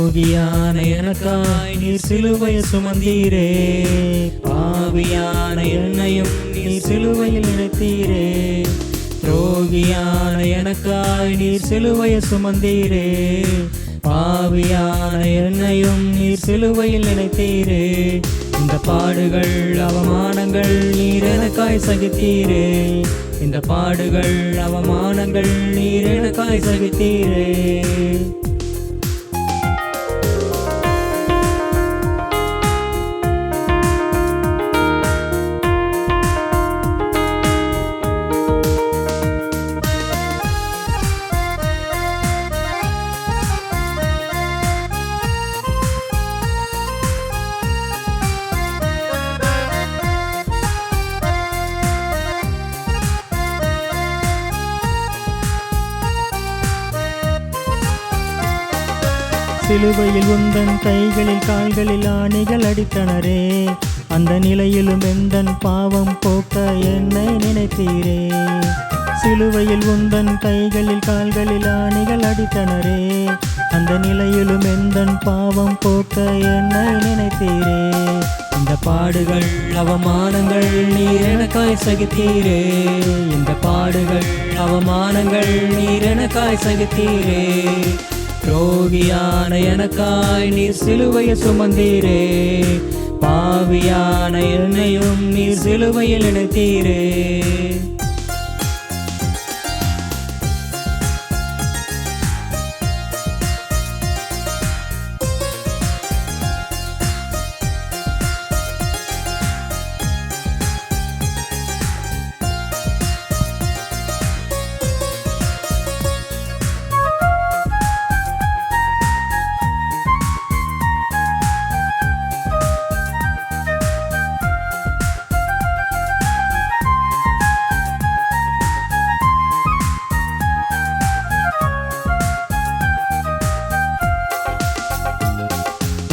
துரோகியான எனக்காய் நீர் சிலுவையை சுமந்தீரே, பாவியான என்னையும் நீர் சிலுவையில் இணைத்தீரே. துரோகியான எனக்காய் நீர் சிலுவையை சுமந்தீரே, பாவியான என்னையும் நீர் சிலுவையில் இணைத்தீரே. இந்த பாடுகள் அவமானங்கள் நீர் எனக்காய் சகித்தீரே, இந்த பாடுகள் அவமானங்கள் நீர் எனக்காய் சகித்தீரே. சிலுவையில் உந்தன் கைகளில் கால்களில் ஆணிகள் அடித்தனரே, அந்த நிலையிலும் எந்தன் பாவம் போக்க என்னை நினைத்தீரே. சிலுவையில் உந்தன் கைகளில் கால்களில் ஆணிகள் அடித்தனரே, அந்த நிலையிலும் எந்தன் பாவம் போக்க என்னை நினைத்தீரே. இந்த பாடுகள் அவமானங்கள் நீர் எனக்காய் சகித்தீரே, இந்த பாடுகள் அவமானங்கள் நீர் எனக்காய் சகித்தீரே. துரோகியான எனக்காய் நீர் சிலுவையை சுமந்தீரே, பாவியான என்னையும் நீர் சிலுவையில் இணைத்தீரே.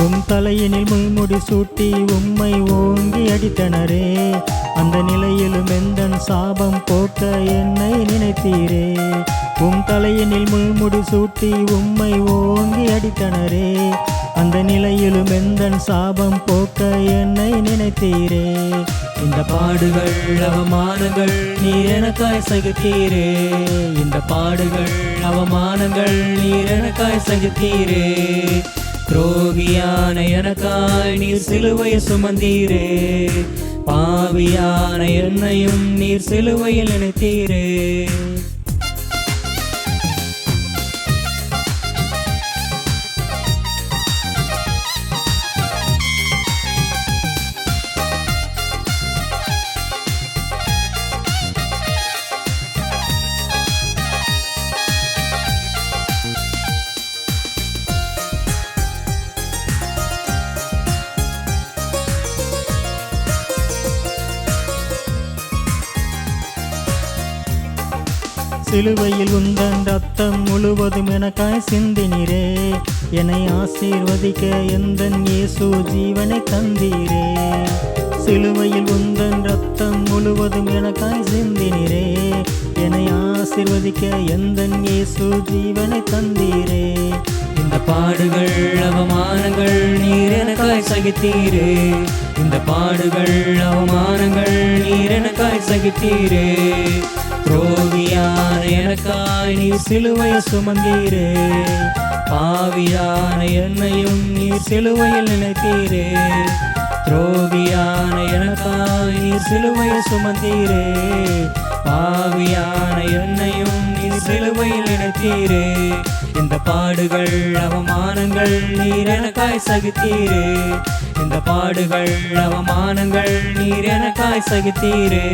உம் தலையினில் முள்முடி சூட்டி உம்மை ஓங்கி அடித்தனரே, அந்த நிலையிலும் எந்தன் சாபம் போக்க என்னை நினைத்தீரே. உம் தலையினில் முள்முடி சூட்டி உம்மை ஓங்கி அடித்தனரே, அந்த நிலையிலும் எந்தன் சாபம் போக்க என்னை நினைத்தீரே. இந்த பாடுகள் அவமானங்கள் நீர் எனக்காய் சகித்தீரே, இந்த பாடுகள் அவமானங்கள் நீர் எனக்காய் சகித்தீரே. துரோகியான எனக்காய் நீர் சிலுவையை சுமந்தீரே, பாவியான என்னையும் நீர் சிலுவையில் இணைத்தீரே. சிலுவையில் உந்தன் ரத்தம் முழுவதும் எனக்காய் சிந்தினீரே, என்னை ஆசீர்வதிக்க எந்தன் இயேசு ஜீவனை தந்தீரே. சிலுவையில் உந்தன் ரத்தம் முழுவதும் எனக்காய் சிந்தினீரே, என்னை ஆசீர்வதிக்க எந்தன் இயேசு ஜீவனை தந்தீரே. இந்த பாடுகள் அவமானங்கள் நீர் எனக்காய் சகித்தீரே, இந்த பாடுகள் அவமானங்கள் நீர் எனக்காய் சகித்தீரே. துரோகியான எனக்காய் நீர் சிலுவையை சுமந்தீரே, பாவியான என்னையும் நீர் சிலுவையில் நினைத்தீரே. துரோகியான எனக்காய் நீர் சிலுவையை சுமந்தீரே, பாவியான என்னையும் நீர் சிலுவையில் நினைத்தீரே. இந்த பாடுகள் அவமானங்கள் நீர் எனக்காய் சகித்தீரே, இந்த பாடுகள் அவமானங்கள் நீர் எனக்காய் சகித்தீரே.